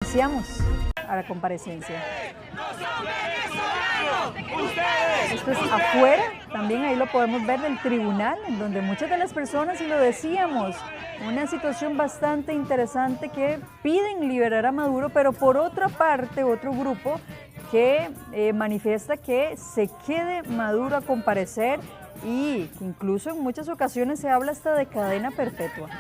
Iniciamos a la comparecencia. Esto es afuera, también ahí lo podemos ver del tribunal, en donde muchas de las personas, y lo decíamos, una situación bastante interesante que piden liberar a Maduro, pero por otra parte, otro grupo que manifiesta que se quede Maduro a comparecer y que incluso en muchas ocasiones se habla hasta de cadena perpetua.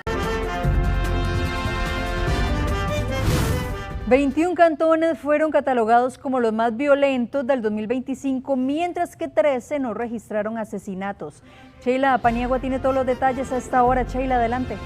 21 cantones fueron catalogados como los más violentos del 2025, mientras que 13 no registraron asesinatos. Sheila Paniagua tiene todos los detalles a esta hora. Sheila, adelante.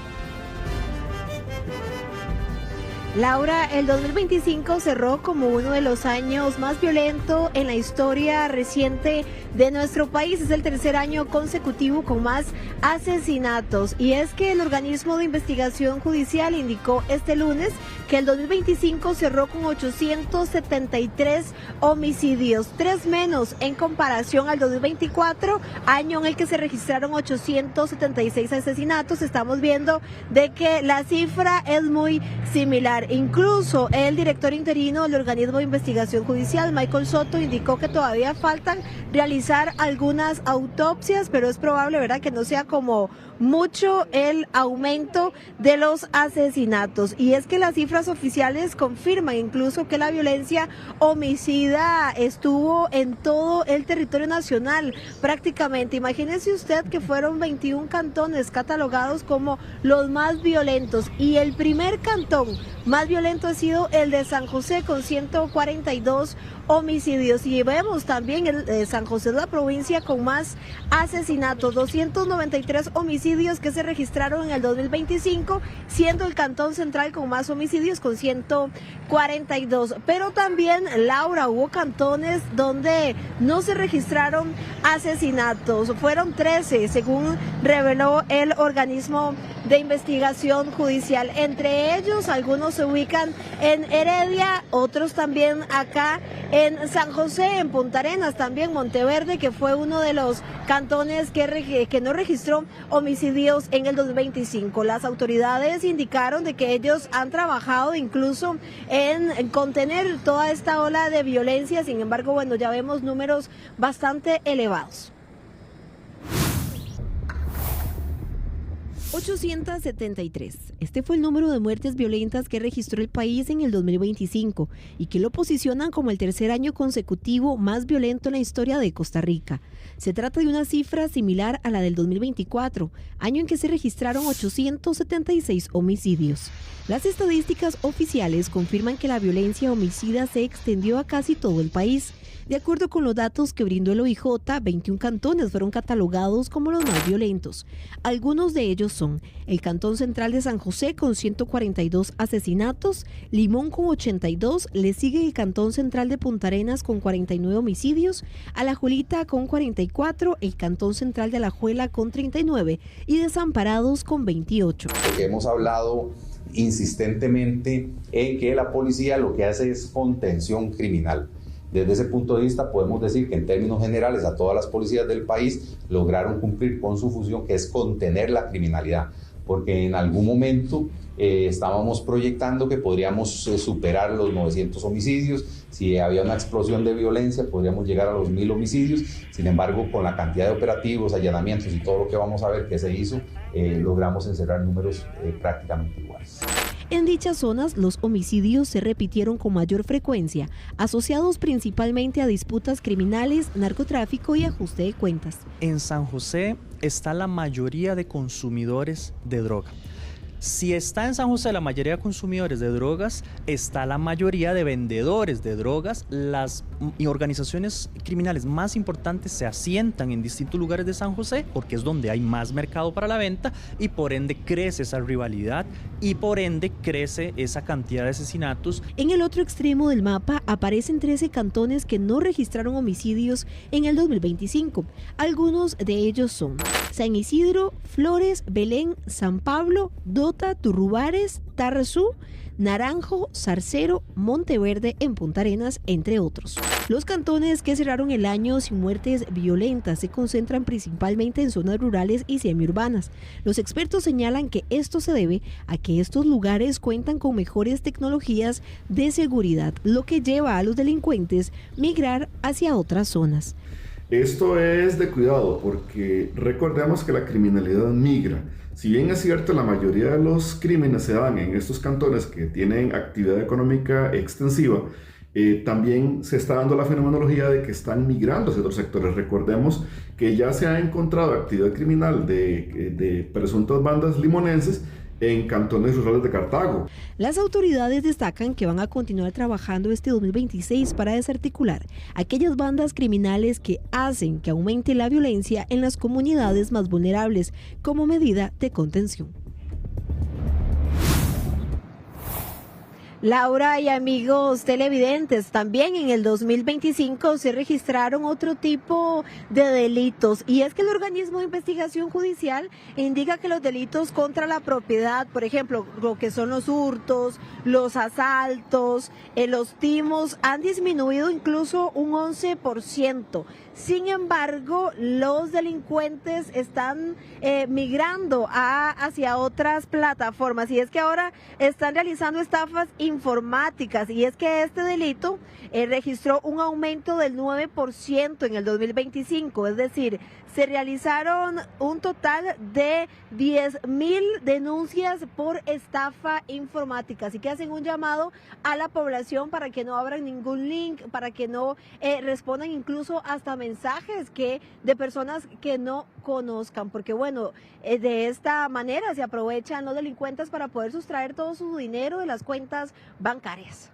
Laura, el 2025 cerró como uno de los años más violentos en la historia reciente de nuestro país. Es el tercer año consecutivo con más asesinatos. Y es que el organismo de investigación judicial indicó este lunes que el 2025 cerró con 873 homicidios, 3 menos en comparación al 2024, año en el que se registraron 876 asesinatos. Estamos viendo de que la cifra es muy similar. Incluso el director interino del organismo de investigación judicial, Michael Soto, indicó que todavía faltan realizar algunas autopsias, pero es probable, ¿verdad?, que no sea como mucho el aumento de los asesinatos. Y es que las cifras oficiales confirman incluso que la violencia homicida estuvo en todo el territorio nacional prácticamente. Imagínese usted que fueron 21 cantones catalogados como los más violentos, y el primer cantón más violento ha sido el de San José con 142 homicidios. Y vemos también San José es la provincia con más asesinatos, 293 homicidios que se registraron en el 2025, siendo el Cantón Central con más homicidios con 142. Pero también, Laura, hubo cantones donde no se registraron asesinatos, fueron 13, según reveló el organismo de investigación judicial. Entre ellos, algunos se ubican en Heredia, otros también acá en San José, en Punta Arenas, también Monteverde, que fue uno de los cantones que no registró homicidios en el 2025. Las autoridades indicaron de que ellos han trabajado incluso en contener toda esta ola de violencia. Sin embargo, bueno, ya vemos números bastante elevados. 873. Este fue el número de muertes violentas que registró el país en el 2025 y que lo posicionan como el tercer año consecutivo más violento en la historia de Costa Rica. Se trata de una cifra similar a la del 2024, año en que se registraron 876 homicidios. Las estadísticas oficiales confirman que la violencia homicida se extendió a casi todo el país. De acuerdo con los datos que brindó el OIJ, 21 cantones fueron catalogados como los más violentos. Algunos de ellos son el Cantón Central de San José con 142 asesinatos, Limón con 82, le sigue el Cantón Central de Punta Arenas con 49 homicidios, Alajuelita con 44, el Cantón Central de Alajuela con 39 y Desamparados con 28. Hemos hablado insistentemente en que la policía lo que hace es contención criminal. Desde ese punto de vista podemos decir que en términos generales a todas las policías del país lograron cumplir con su función, que es contener la criminalidad, porque en algún momento estábamos proyectando que podríamos superar los 900 homicidios, si había una explosión de violencia podríamos llegar a los 1000 homicidios. Sin embargo, con la cantidad de operativos, allanamientos y todo lo que vamos a ver que se hizo, logramos encerrar números prácticamente iguales. En dichas zonas, los homicidios se repitieron con mayor frecuencia, asociados principalmente a disputas criminales, narcotráfico y ajuste de cuentas. En San José está la mayoría de consumidores de droga. Si está en San José la mayoría de consumidores de drogas, está la mayoría de vendedores de drogas. Las organizaciones criminales más importantes se asientan en distintos lugares de San José porque es donde hay más mercado para la venta y por ende crece esa rivalidad y por ende crece esa cantidad de asesinatos. En el otro extremo del mapa aparecen 13 cantones que no registraron homicidios en el 2025. Algunos de ellos son San Isidro, Flores, Belén, San Pablo, Dota, Turrubares, Tarrazú, Naranjo, Zarcero, Monteverde en Punta Arenas, entre otros. Los cantones que cerraron el año sin muertes violentas se concentran principalmente en zonas rurales y semiurbanas. Los expertos señalan que esto se debe a que estos lugares cuentan con mejores tecnologías de seguridad, lo que lleva a los delincuentes migrar hacia otras zonas. Esto es de cuidado porque recordemos que la criminalidad migra. Si bien es cierto, la mayoría de los crímenes se dan en estos cantones que tienen actividad económica extensiva, también se está dando la fenomenología de que están migrando hacia otros sectores. Recordemos que ya se ha encontrado actividad criminal de presuntas bandas limonenses en cantones rurales de Cartago. Las autoridades destacan que van a continuar trabajando este 2026 para desarticular aquellas bandas criminales que hacen que aumente la violencia en las comunidades más vulnerables como medida de contención. Laura y amigos televidentes, también en el 2025 se registraron otro tipo de delitos, y es que el organismo de investigación judicial indica que los delitos contra la propiedad, por ejemplo, lo que son los hurtos, los asaltos, los timos, han disminuido incluso un 11%. Sin embargo, los delincuentes están migrando hacia otras plataformas, y es que ahora están realizando estafas informáticas, y es que este delito registró un aumento del 9% en el 2025, es decir, se realizaron un total de 10.000 denuncias por estafa informática, así que hacen un llamado a la población para que no abran ningún link, para que no respondan incluso hasta mensajes de personas que no conozcan, porque bueno, de esta manera se aprovechan los delincuentes para poder sustraer todo su dinero de las cuentas bancarias.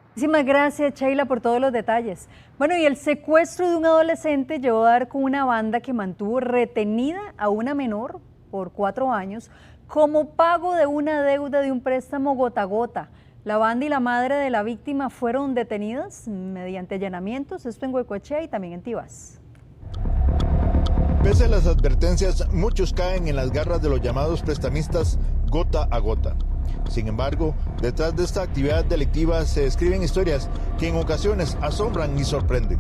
Muchísimas gracias, Sheila, por todos los detalles. Bueno, y el secuestro de un adolescente llevó a dar con una banda que mantuvo retenida a una menor por 4 años como pago de una deuda de un préstamo gota a gota. La banda y la madre de la víctima fueron detenidas mediante allanamientos, esto en Goicoechea y también en Tibás. Pese a las advertencias, muchos caen en las garras de los llamados prestamistas gota a gota. Sin embargo, detrás de esta actividad delictiva se escriben historias que en ocasiones asombran y sorprenden.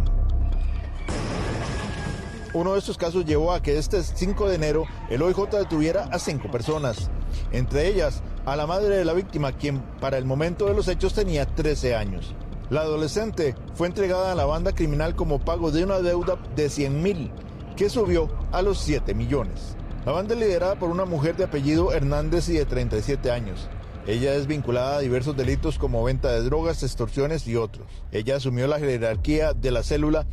Uno de estos casos llevó a que este 5 de enero el OIJ detuviera a 5 personas, entre ellas a la madre de la víctima, quien para el momento de los hechos tenía 13 años. La adolescente fue entregada a la banda criminal como pago de una deuda de 100.000, que subió a los 7 millones. La banda es liderada por una mujer de apellido Hernández y de 37 años. Ella es vinculada a diversos delitos como venta de drogas, extorsiones y otros. Ella asumió la jerarquía de la célula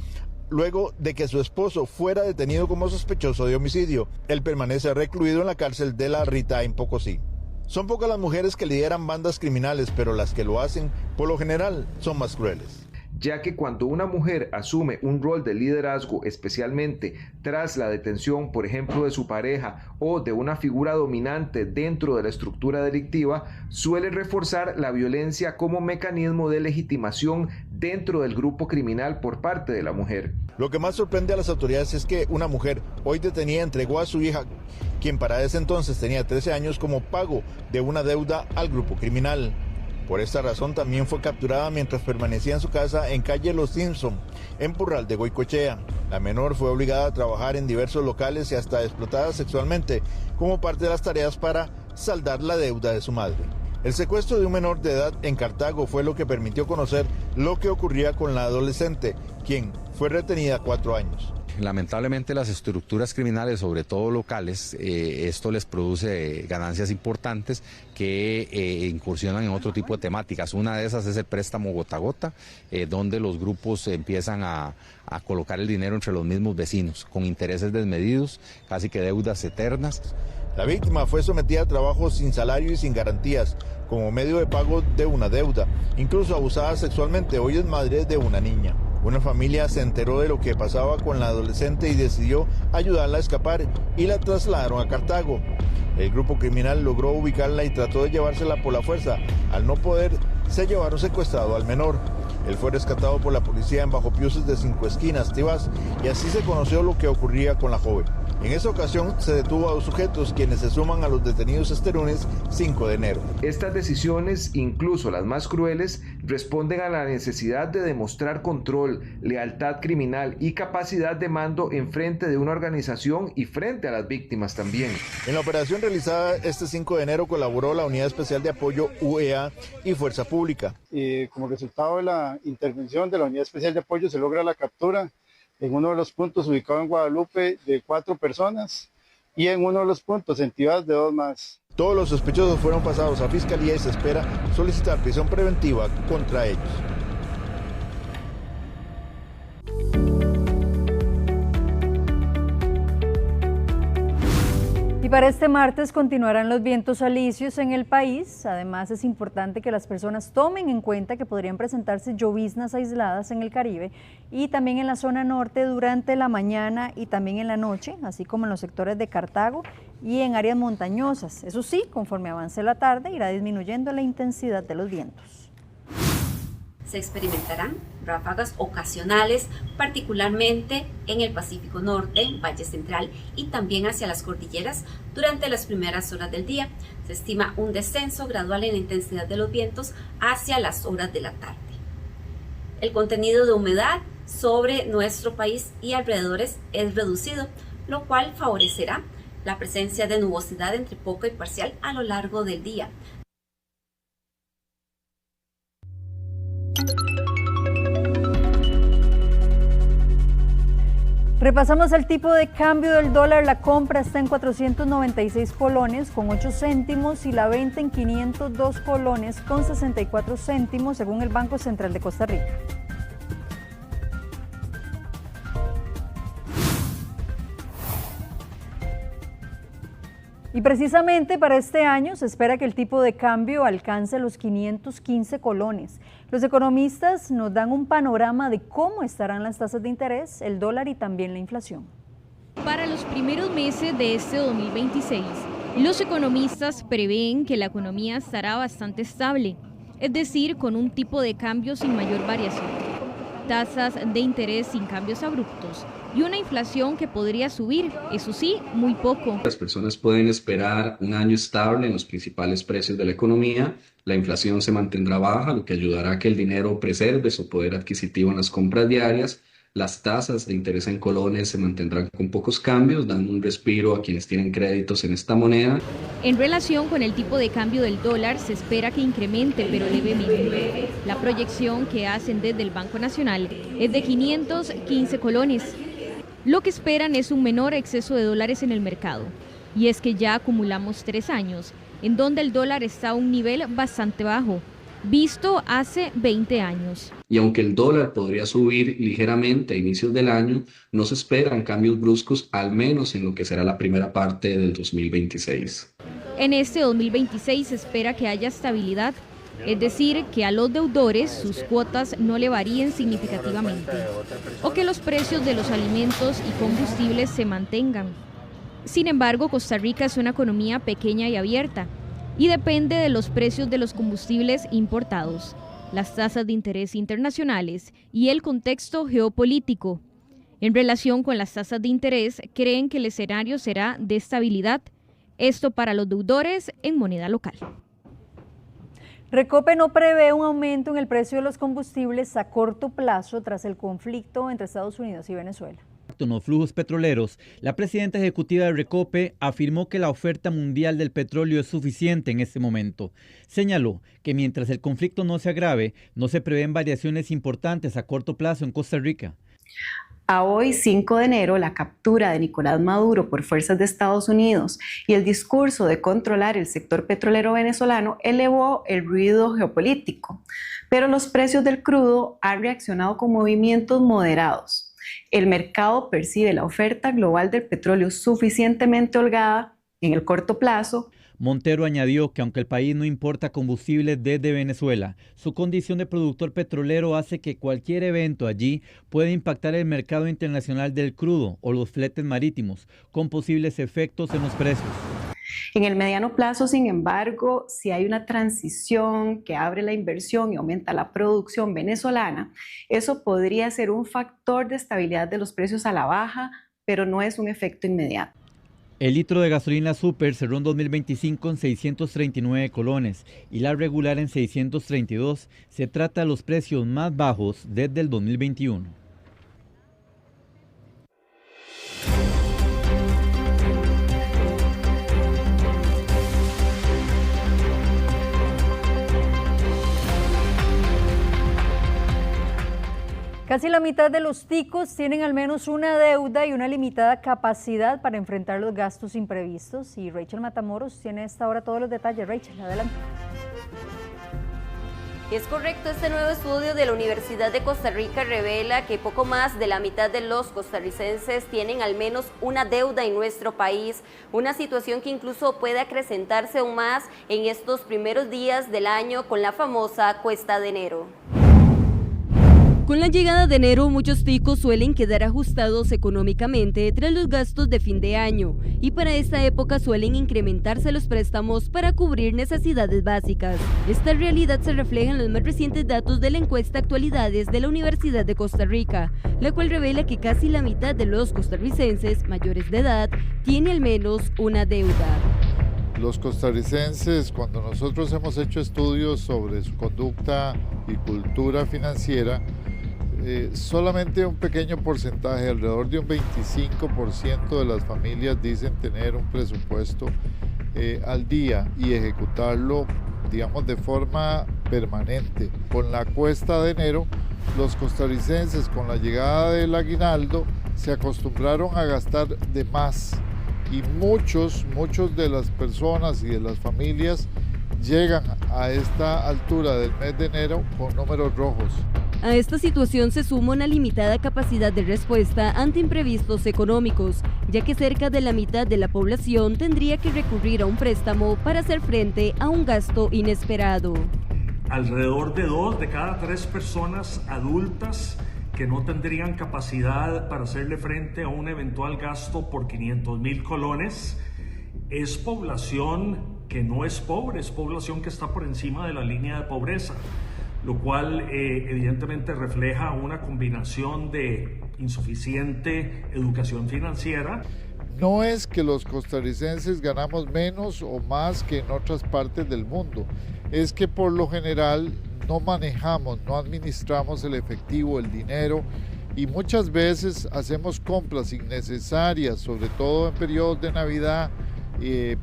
luego de que su esposo fuera detenido como sospechoso de homicidio. Él permanece recluido en la cárcel de La Rita en Pocosí. Son pocas las mujeres que lideran bandas criminales, pero las que lo hacen, por lo general, son más crueles. Ya que cuando una mujer asume un rol de liderazgo, especialmente tras la detención, por ejemplo, de su pareja o de una figura dominante dentro de la estructura delictiva, suele reforzar la violencia como mecanismo de legitimación dentro del grupo criminal por parte de la mujer. Lo que más sorprende a las autoridades es que una mujer hoy detenida entregó a su hija, quien para ese entonces tenía 13 años, como pago de una deuda al grupo criminal. Por esta razón también fue capturada mientras permanecía en su casa en calle Los Simpson, en Purral de Goicoechea. La menor fue obligada a trabajar en diversos locales y hasta explotada sexualmente como parte de las tareas para saldar la deuda de su madre. El secuestro de un menor de edad en Cartago fue lo que permitió conocer lo que ocurría con la adolescente, quien fue retenida 4 años. Lamentablemente las estructuras criminales, sobre todo locales, esto les produce ganancias importantes que incursionan en otro tipo de temáticas. Una de esas es el préstamo gota a gota, donde los grupos empiezan a colocar el dinero entre los mismos vecinos, con intereses desmedidos, casi que deudas eternas. La víctima fue sometida a trabajos sin salario y sin garantías, como medio de pago de una deuda, incluso abusada sexualmente. Hoy es madre de una niña. Una familia se enteró de lo que pasaba con la adolescente y decidió ayudarla a escapar y la trasladaron a Cartago. El grupo criminal logró ubicarla y trató de llevársela por la fuerza. Al no poder, se llevaron secuestrado al menor. Él fue rescatado por la policía en Bajo Piuses de 5 Esquinas, Tibás, y así se conoció lo que ocurría con la joven. En esa ocasión se detuvo a 2 sujetos, quienes se suman a los detenidos este lunes 5 de enero. Estas decisiones, incluso las más crueles, responden a la necesidad de demostrar control, lealtad criminal y capacidad de mando en frente de una organización y frente a las víctimas también. En la operación realizada este 5 de enero colaboró la Unidad Especial de Apoyo UEA y Fuerza Pública. Como resultado de la intervención de la Unidad Especial de Apoyo se logra la captura en uno de los puntos ubicado en Guadalupe de 4 personas y en uno de los puntos en Tibás de 2 más. Todos los sospechosos fueron pasados a Fiscalía y se espera solicitar prisión preventiva contra ellos. Y para este martes continuarán los vientos alisios en el país. Además, es importante que las personas tomen en cuenta que podrían presentarse lloviznas aisladas en el Caribe y también en la zona norte durante la mañana y también en la noche, así como en los sectores de Cartago y en áreas montañosas. Eso sí, conforme avance la tarde, irá disminuyendo la intensidad de los vientos. Se experimentarán ráfagas ocasionales, particularmente en el Pacífico Norte, Valle Central y también hacia las cordilleras durante las primeras horas del día. Se estima un descenso gradual en la intensidad de los vientos hacia las horas de la tarde. El contenido de humedad sobre nuestro país y alrededores es reducido, lo cual favorecerá la presencia de nubosidad entre poca y parcial a lo largo del día. Repasamos el tipo de cambio del dólar. La compra está en 496 colones con 8 céntimos y la venta en 502 colones con 64 céntimos según el Banco Central de Costa Rica. Y precisamente para este año se espera que el tipo de cambio alcance los 515 colones. Los economistas nos dan un panorama de cómo estarán las tasas de interés, el dólar y también la inflación. Para los primeros meses de este 2026, los economistas prevén que la economía estará bastante estable, es decir, con un tipo de cambio sin mayor variación, tasas de interés sin cambios abruptos y una inflación que podría subir, eso sí, muy poco. Las personas pueden esperar un año estable en los principales precios de la economía, la inflación se mantendrá baja, lo que ayudará a que el dinero preserve su poder adquisitivo en las compras diarias, las tasas de interés en colones se mantendrán con pocos cambios, dando un respiro a quienes tienen créditos en esta moneda. En relación con el tipo de cambio del dólar, se espera que incremente, pero levemente. La proyección que hacen desde el Banco Nacional es de 515 colones. Lo que esperan es un menor exceso de dólares en el mercado. Y es que ya acumulamos 3 años, en donde el dólar está a un nivel bastante bajo, visto hace 20 años. Y aunque el dólar podría subir ligeramente a inicios del año, no se esperan cambios bruscos, al menos en lo que será la primera parte del 2026. En este 2026 se espera que haya estabilidad, es decir, que a los deudores sus cuotas no le varíen significativamente, o que los precios de los alimentos y combustibles se mantengan. Sin embargo, Costa Rica es una economía pequeña y abierta, y depende de los precios de los combustibles importados, las tasas de interés internacionales y el contexto geopolítico. En relación con las tasas de interés, creen que el escenario será de estabilidad, esto para los deudores en moneda local. Recope no prevé un aumento en el precio de los combustibles a corto plazo tras el conflicto entre Estados Unidos y Venezuela. En los flujos petroleros, la presidenta ejecutiva de Recope afirmó que la oferta mundial del petróleo es suficiente en este momento. Señaló que mientras el conflicto no se agrave, no se prevén variaciones importantes a corto plazo en Costa Rica. A hoy, 5 de enero, la captura de Nicolás Maduro por fuerzas de Estados Unidos y el discurso de controlar el sector petrolero venezolano elevó el ruido geopolítico, pero los precios del crudo han reaccionado con movimientos moderados. El mercado percibe la oferta global del petróleo suficientemente holgada en el corto plazo. Montero añadió que aunque el país no importa combustible desde Venezuela, su condición de productor petrolero hace que cualquier evento allí pueda impactar el mercado internacional del crudo o los fletes marítimos, con posibles efectos en los precios. En el mediano plazo, sin embargo, si hay una transición que abre la inversión y aumenta la producción venezolana, eso podría ser un factor de estabilidad de los precios a la baja pero no es un efecto inmediato. El litro de gasolina super cerró en 2025 en 639 colones y la regular en 632. Se trata de los precios más bajos desde el 2021. Casi la mitad de los ticos tienen al menos una deuda y una limitada capacidad para enfrentar los gastos imprevistos. Y Rachel Matamoros tiene a esta hora todos los detalles. Rachel, adelante. Es correcto, este nuevo estudio de la Universidad de Costa Rica revela que poco más de la mitad de los costarricenses tienen al menos una deuda en nuestro país, una situación que incluso puede acrecentarse aún más en estos primeros días del año con la famosa cuesta de enero. Con la llegada de enero, muchos ticos suelen quedar ajustados económicamente tras los gastos de fin de año y para esta época suelen incrementarse los préstamos para cubrir necesidades básicas. Esta realidad se refleja en los más recientes datos de la encuesta Actualidades de la Universidad de Costa Rica, la cual revela que casi la mitad de los costarricenses mayores de edad tiene al menos una deuda. Los costarricenses, cuando nosotros hemos hecho estudios sobre su conducta y cultura financiera, solamente un pequeño porcentaje, alrededor de un 25% de las familias dicen tener un presupuesto al día y ejecutarlo, digamos, de forma permanente. Con la cuesta de enero, los costarricenses con la llegada del aguinaldo se acostumbraron a gastar de más y muchos de las personas y de las familias llegan a esta altura del mes de enero con números rojos. A esta situación se suma una limitada capacidad de respuesta ante imprevistos económicos, ya que cerca de la mitad de la población tendría que recurrir a un préstamo para hacer frente a un gasto inesperado. Alrededor de 2 de cada 3 personas adultas que no tendrían capacidad para hacerle frente a un eventual gasto por 500,000 colones, es población que no es pobre, es población que está por encima de la línea de pobreza, lo cual evidentemente refleja una combinación de insuficiente educación financiera. No es que los costarricenses ganamos menos o más que en otras partes del mundo, es que por lo general no manejamos, no administramos el efectivo, el dinero, y muchas veces hacemos compras innecesarias, sobre todo en periodos de Navidad,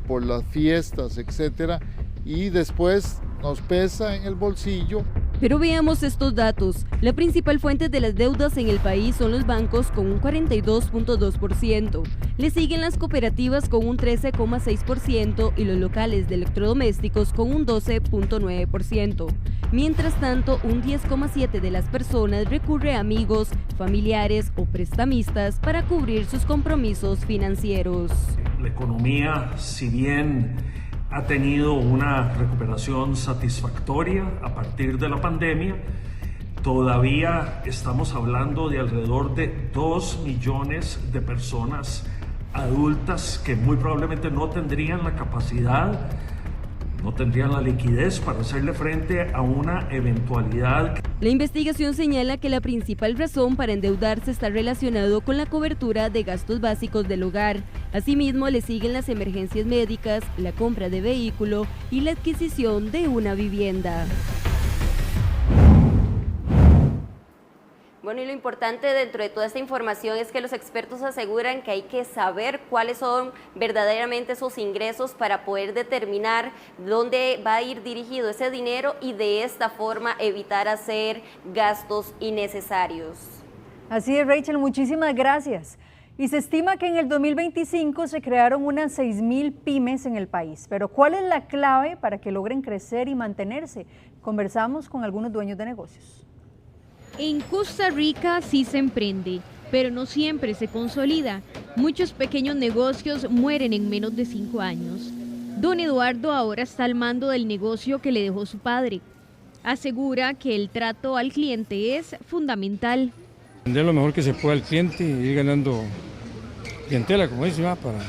por las fiestas, etcétera, y después nos pesa en el bolsillo. Pero veamos estos datos. La principal fuente de las deudas en el país son los bancos con un 42.2%. Le siguen las cooperativas con un 13.6% y los locales de electrodomésticos con un 12.9%. Mientras tanto, un 10.7% de las personas recurre a amigos, familiares o prestamistas para cubrir sus compromisos financieros. La economía, si bien ha tenido una recuperación satisfactoria a partir de la pandemia, todavía estamos hablando de alrededor de 2 millones de personas adultas que muy probablemente no tendrían la capacidad, no tendrían la liquidez para hacerle frente a una eventualidad. La investigación señala que la principal razón para endeudarse está relacionado con la cobertura de gastos básicos del hogar. Asimismo, le siguen las emergencias médicas, la compra de vehículo y la adquisición de una vivienda. Bueno, y lo importante dentro de toda esta información es que los expertos aseguran que hay que saber cuáles son verdaderamente esos ingresos para poder determinar dónde va a ir dirigido ese dinero y de esta forma evitar hacer gastos innecesarios. Así es, Rachel, muchísimas gracias. Y se estima que en el 2025 se crearon unas 6,000 pymes en el país. Pero ¿cuál es la clave para que logren crecer y mantenerse? Conversamos con algunos dueños de negocios. En Costa Rica sí se emprende, pero no siempre se consolida. Muchos pequeños negocios mueren en menos de 5 años. Don Eduardo ahora está al mando del negocio que le dejó su padre. Asegura que el trato al cliente es fundamental. Vender lo mejor que se pueda al cliente y ir ganando clientela, como dice, para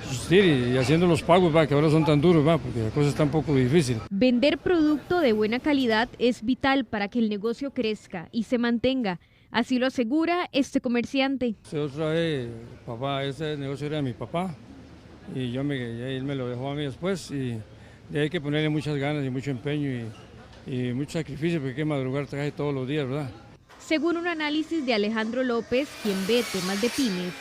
subsistir y haciendo los pagos, que ahora son tan duros, porque la cosa está un poco difícil. Vender producto de buena calidad es vital para que el negocio crezca y se mantenga. Así lo asegura este comerciante. Yo traje, papá, ese negocio era de mi papá y él me lo dejó a mí después y hay que ponerle muchas ganas y mucho empeño y mucho sacrificio porque hay que madrugar traje todos los días, ¿verdad? Según un análisis de Alejandro López, quien ve temas de pymes,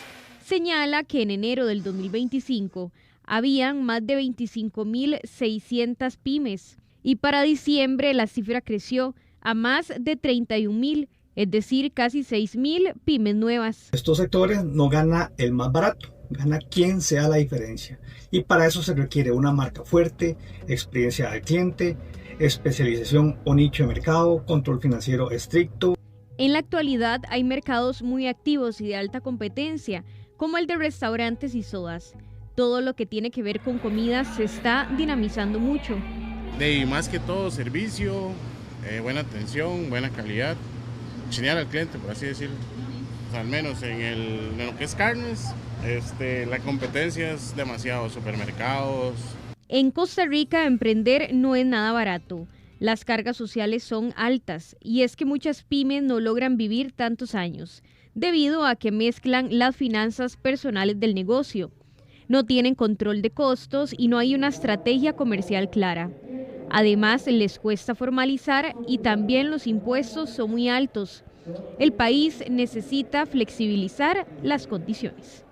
señala que en enero del 2025 habían más de 25.600 pymes y para diciembre la cifra creció a más de 31.000, es decir, casi 6.000 pymes nuevas. Estos sectores no gana el más barato, gana quien sea la diferencia. Y para eso se requiere una marca fuerte, experiencia del cliente, especialización o nicho de mercado, control financiero estricto. En la actualidad hay mercados muy activos y de alta competencia, como el de restaurantes y sodas. Todo lo que tiene que ver con comida se está dinamizando mucho. De más que todo servicio, buena atención, buena calidad, chinear al cliente, por así decirlo. O sea, al menos en lo que es carnes, la competencia es demasiado, supermercados. En Costa Rica emprender no es nada barato. Las cargas sociales son altas y es que muchas pymes no logran vivir tantos años, debido a que mezclan las finanzas personales del negocio. No tienen control de costos y no hay una estrategia comercial clara. Además, les cuesta formalizar y también los impuestos son muy altos. El país necesita flexibilizar las condiciones.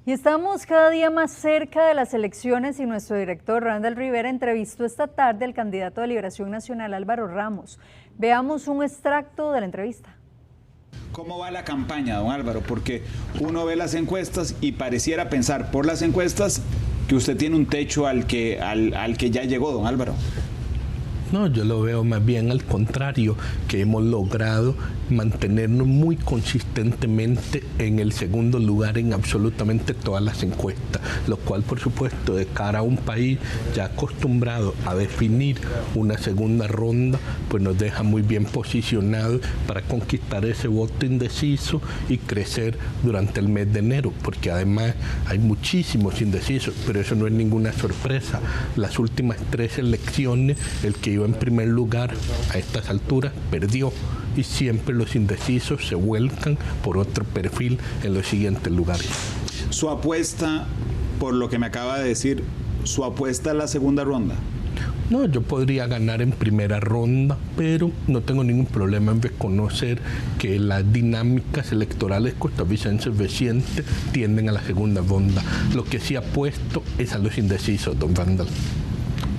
Y estamos cada día más cerca de las elecciones y nuestro director Randall Rivera entrevistó esta tarde al candidato de Liberación Nacional Álvaro Ramos. Veamos un extracto de la entrevista. ¿Cómo va la campaña, don Álvaro? Porque uno ve las encuestas y pareciera pensar por las encuestas que usted tiene un techo al que ya llegó, don Álvaro. No, yo lo veo más bien al contrario, que hemos logrado mantenernos muy consistentemente en el segundo lugar en absolutamente todas las encuestas, lo cual por supuesto de cara a un país ya acostumbrado a definir una segunda ronda, pues nos deja muy bien posicionados para conquistar ese voto indeciso y crecer durante el mes de enero, porque además hay muchísimos indecisos, pero eso no es ninguna sorpresa. Las últimas 3 elecciones, el que en primer lugar a estas alturas perdió y siempre los indecisos se vuelcan por otro perfil en los siguientes lugares. Su apuesta, por lo que me acaba de decir, su apuesta a la segunda ronda. No, yo podría ganar en primera ronda, pero no tengo ningún problema en reconocer que las dinámicas electorales costarricenses recientes tienden a la segunda ronda. Lo que sí apuesto es a los indecisos, don Randall.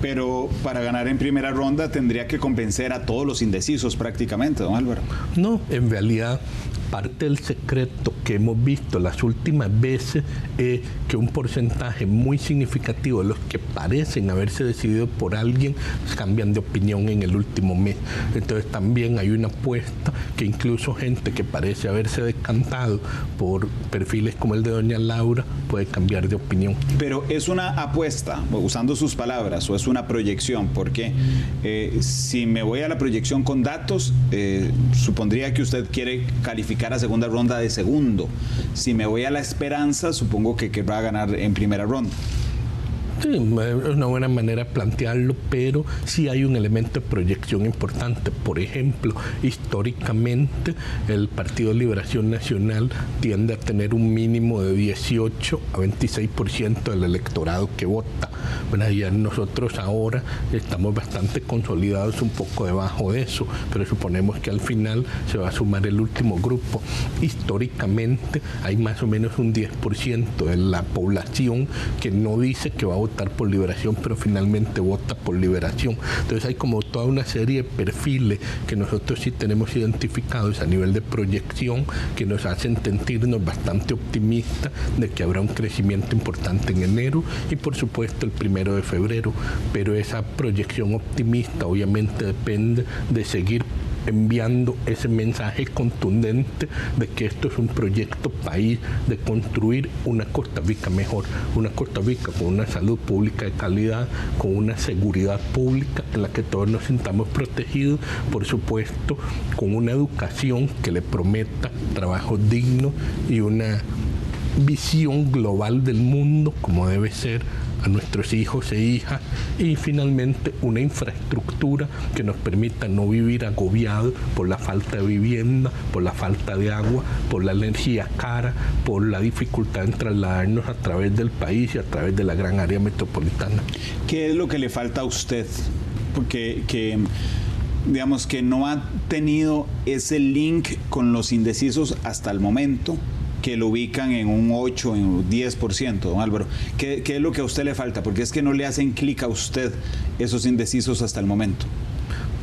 Pero para ganar en primera ronda tendría que convencer a todos los indecisos prácticamente, don Álvaro. No, en realidad parte del secreto que hemos visto las últimas veces es que un porcentaje muy significativo de los que parecen haberse decidido por alguien cambian de opinión en el último mes. Entonces también hay una apuesta que incluso gente que parece haberse decantado por perfiles como el de doña Laura puede cambiar de opinión. Pero es una apuesta, usando sus palabras, o es una proyección, porque si me voy a la proyección con datos, supondría que usted quiere calificar a segunda ronda de segundo. Si me voy a la esperanza, supongo que querrá ganar en primera ronda. Sí, es una buena manera de plantearlo, pero sí hay un elemento de proyección importante. Por ejemplo, históricamente el Partido Liberación Nacional tiende a tener un mínimo de 18 a 26% del electorado que vota. Bueno, ya nosotros ahora estamos bastante consolidados un poco debajo de eso, pero suponemos que al final se va a sumar el último grupo. Históricamente hay más o menos un 10% de la población que no dice que va a votar por Liberación, pero finalmente vota por Liberación. Entonces hay como toda una serie de perfiles que nosotros sí tenemos identificados a nivel de proyección que nos hacen sentirnos bastante optimistas de que habrá un crecimiento importante en enero y por supuesto el 1 de febrero, pero esa proyección optimista obviamente depende de seguir enviando ese mensaje contundente de que esto es un proyecto país, de construir una Costa Rica mejor, una Costa Rica con una salud pública de calidad, con una seguridad pública en la que todos nos sintamos protegidos, por supuesto, con una educación que le prometa trabajo digno y una visión global del mundo como debe ser a nuestros hijos e hijas, y finalmente una infraestructura que nos permita no vivir agobiados por la falta de vivienda, por la falta de agua, por la energía cara, por la dificultad en trasladarnos a través del país y a través de la gran área metropolitana. ¿Qué es lo que le falta a usted? Porque digamos que no ha tenido ese link con los indecisos hasta el momento, que lo ubican en un 8, en un 10%, don Álvaro. ¿Qué es lo que a usted le falta? Porque es que no le hacen clic a usted esos indecisos hasta el momento.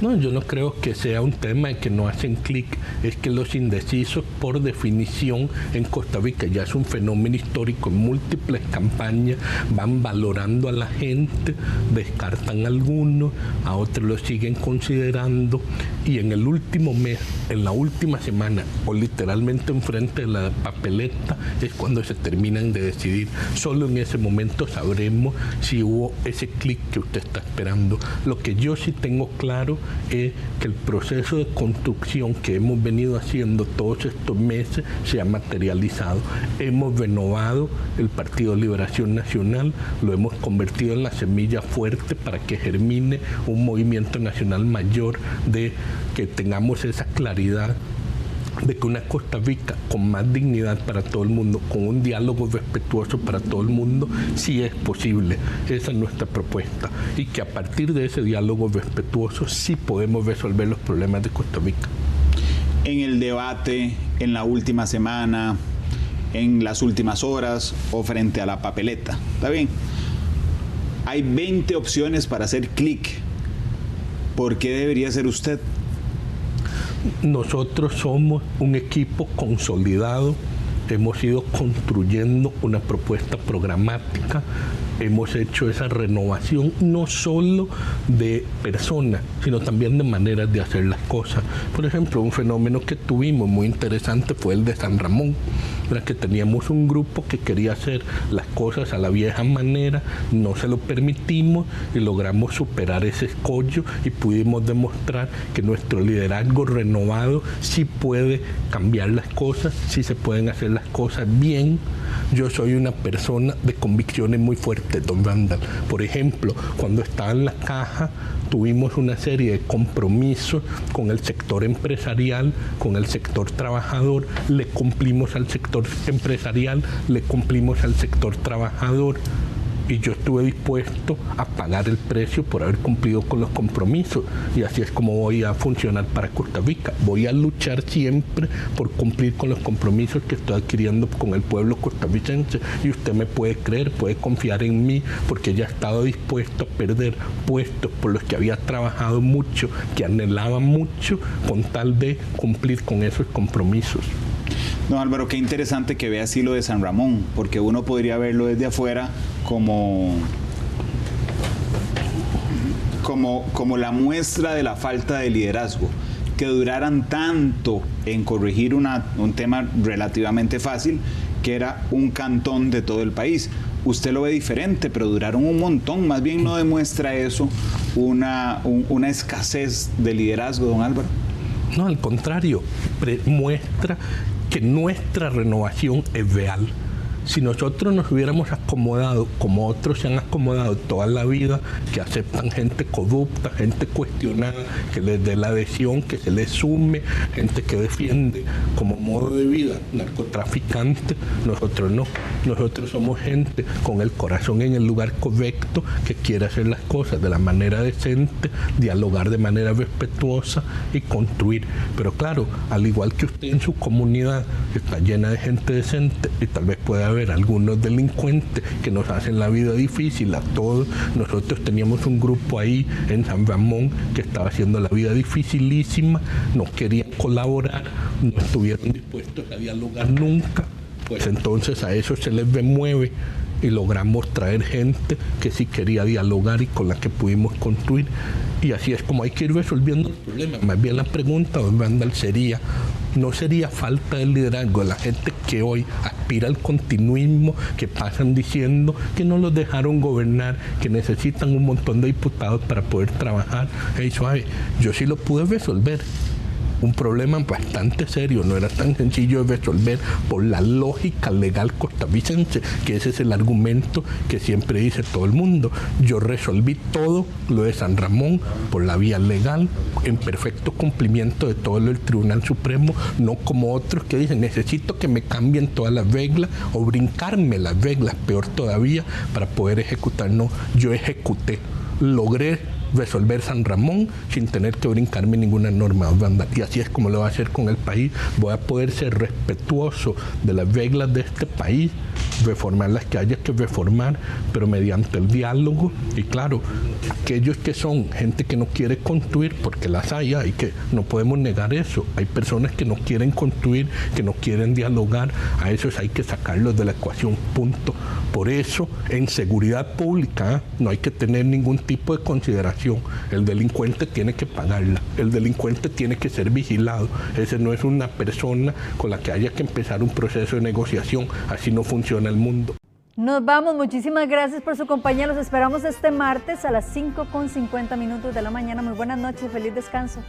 No, yo no creo que sea un tema de que no hacen clic, es que los indecisos, por definición, en Costa Rica ya es un fenómeno histórico, en múltiples campañas van valorando a la gente, descartan a algunos, a otros los siguen considerando, y en el último mes, en la última semana, o literalmente enfrente de la papeleta, es cuando se terminan de decidir. Solo en ese momento sabremos si hubo ese clic que usted está esperando. Lo que yo sí tengo claro es que el proceso de construcción que hemos venido haciendo todos estos meses se ha materializado. Hemos renovado el Partido de Liberación Nacional, lo hemos convertido en la semilla fuerte para que germine un movimiento nacional mayor, de que tengamos esa claridad de que una Costa Rica con más dignidad para todo el mundo, con un diálogo respetuoso para todo el mundo, sí es posible. Esa es nuestra propuesta. Y que a partir de ese diálogo respetuoso sí podemos resolver los problemas de Costa Rica. En el debate, en la última semana, en las últimas horas o frente a la papeleta, ¿está bien? Hay 20 opciones para hacer clic. ¿Por qué debería ser usted? Nosotros somos un equipo consolidado, hemos ido construyendo una propuesta programática, hemos hecho esa renovación no solo de personas, sino también de maneras de hacer las cosas. Por ejemplo, un fenómeno que tuvimos muy interesante fue el de San Ramón, ¿verdad? Que teníamos un grupo que quería hacer las cosas a la vieja manera, no se lo permitimos y logramos superar ese escollo y pudimos demostrar que nuestro liderazgo renovado sí puede cambiar las cosas, sí se pueden hacer las cosas bien. Yo soy una persona de convicciones muy fuertes, don Randall. Por ejemplo, cuando estaba en la caja, tuvimos una serie de compromisos con el sector empresarial, con el sector trabajador, le cumplimos al sector empresarial, le cumplimos al sector trabajador. Y yo estuve dispuesto a pagar el precio por haber cumplido con los compromisos. Y así es como voy a funcionar para Costa Rica. Voy a luchar siempre por cumplir con los compromisos que estoy adquiriendo con el pueblo costarricense. Y usted me puede creer, puede confiar en mí, porque ya he estado dispuesto a perder puestos por los que había trabajado mucho, que anhelaba mucho, con tal de cumplir con esos compromisos. No, Álvaro, qué interesante que vea así lo de San Ramón, porque uno podría verlo desde afuera como la muestra de la falta de liderazgo, que duraran tanto en corregir un tema relativamente fácil, que era un cantón de todo el país. Usted lo ve diferente, pero duraron un montón. Más bien no demuestra eso una escasez de liderazgo, don Álvaro. No, al contrario, muestra que nuestra renovación es real. Si nosotros nos hubiéramos acomodado como otros se han acomodado toda la vida, que aceptan gente corrupta, gente cuestionada, que les dé la adhesión, que se les sume, gente que defiende como modo de vida narcotraficante, nosotros no. Nosotros somos gente con el corazón en el lugar correcto, que quiere hacer las cosas de la manera decente, dialogar de manera respetuosa y construir. Pero claro, al igual que usted en su comunidad está llena de gente decente y tal vez pueda haber algunos delincuentes que nos hacen la vida difícil a todos. Nosotros teníamos un grupo ahí en San Ramón que estaba haciendo la vida dificilísima, no querían colaborar, no estuvieron dispuestos a dialogar nunca. Pues entonces a eso se les remueve y logramos traer gente que sí quería dialogar y con la que pudimos construir. Y así es como hay que ir resolviendo el problema. Más bien la pregunta, don Randall, sería, ¿no sería falta de liderazgo de la gente que hoy aspira al continuismo, que pasan diciendo que no los dejaron gobernar, que necesitan un montón de diputados para poder trabajar? Hey, suave, yo sí lo pude resolver. un problema bastante serio, no era tan sencillo de resolver por la lógica legal costarricense, que ese es el argumento que siempre dice todo el mundo. Yo resolví todo lo de San Ramón por la vía legal, en perfecto cumplimiento de todo lo del Tribunal Supremo, no como otros que dicen necesito que me cambien todas las reglas o brincarme las reglas, peor todavía, para poder ejecutar. No, yo ejecuté, logré resolver San Ramón sin tener que brincarme ninguna norma, y así es como lo voy a hacer con el país. Voy a poder ser respetuoso de las reglas de este país, reformar las que haya que reformar, pero mediante el diálogo. Y claro, aquellos que son gente que no quiere construir, porque las hay que no podemos negar eso, hay personas que no quieren construir, que no quieren dialogar, a esos hay que sacarlos de la ecuación, punto. Por eso, en seguridad pública no hay que tener ningún tipo de consideración. El delincuente tiene que pagarla, el delincuente tiene que ser vigilado. Ese no es una persona con la que haya que empezar un proceso de negociación, así no funciona el mundo. Nos vamos, muchísimas gracias por su compañía, los esperamos este martes a las 5:50 de la mañana. Muy buenas noches, feliz descanso.